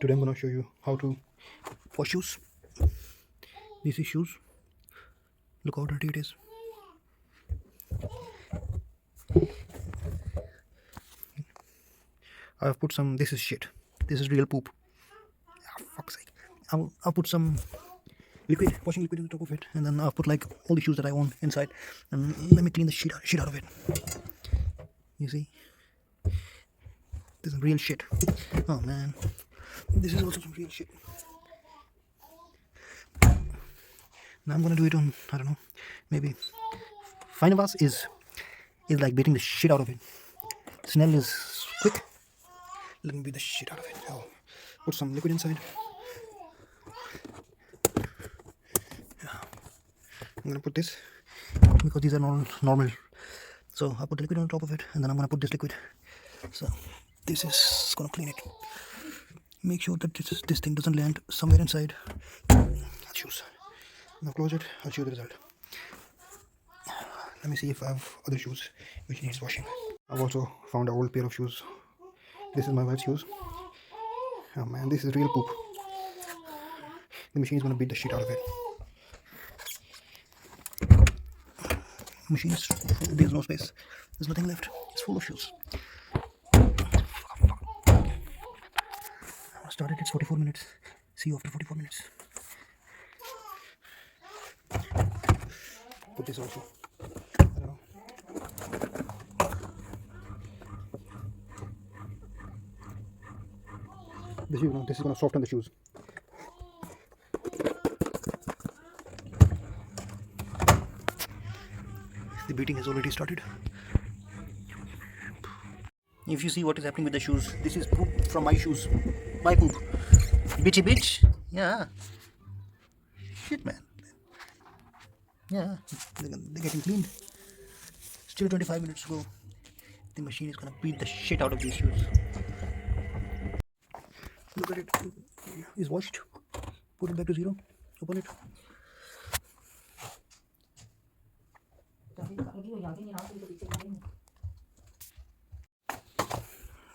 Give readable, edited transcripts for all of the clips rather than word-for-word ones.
Today I'm gonna show you how to wash shoes. This is shoes. Look how dirty it is. I've put some. This is shit. This is real poop. Ah, fuck's sake. I'll put some liquid, washing liquid on top of it, and then I'll put like all the shoes that I own inside, and let me clean the shit out of it. You see, this is real shit. Oh man, this is also some real shit. Now I'm gonna do it on, I don't know, maybe 5 hours is like beating the shit out of it. Snell is quick. Let me beat the shit out of it. I'll put some liquid inside. Yeah. I'm gonna put this because these are normal. So I'll put the liquid on top of it, and then I'm gonna put this liquid. So this is gonna clean it. Make sure that this thing doesn't land somewhere inside. I'll choose. Now close it. I'll show you the result. Let me see if I have other shoes which needs washing. I've also found an old pair of shoes. This is my wife's shoes. Oh man, this is real poop. The machine is gonna beat the shit out of it. Machine is full. There's no space. There's nothing left. It's full of shoes. I started. It's 44 minutes. See you after 44 minutes. Put this also. I don't know. This is gonna soften the shoes. The beating has already started. If you see what is happening with the shoes, this is poop from my shoes. My poop. Bitchy bitch. Yeah. Shit, man. Yeah, they're getting cleaned. Still 25 minutes to go. The machine is gonna beat the shit out of these shoes. Look at it. It's washed. Put it back to zero. Open it.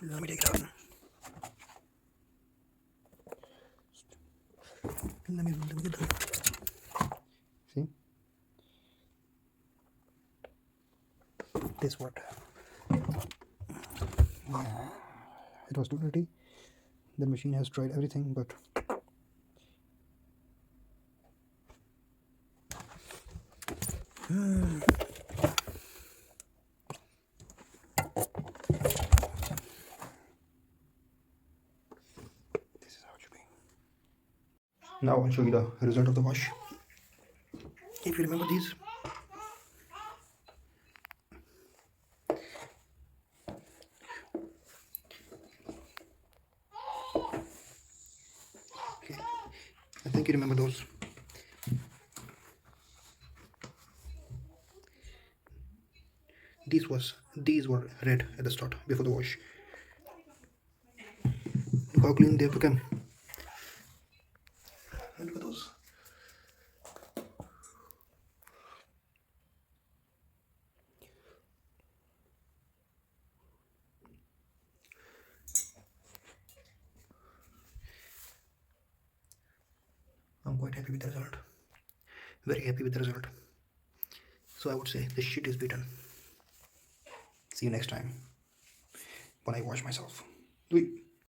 Let me take it out. Let me get done. See? This worked. Yeah. It was too dirty. The machine has tried everything, but this is how it should be. Now I'll show you the result of the wash. If you remember these, okay, I think you remember those. These were red at the start before the wash. Look how clean they've become. And look at those. I'm quite happy with the result. Very happy with the result. So I would say the shit is beaten. See you next time when I wash myself. Wait.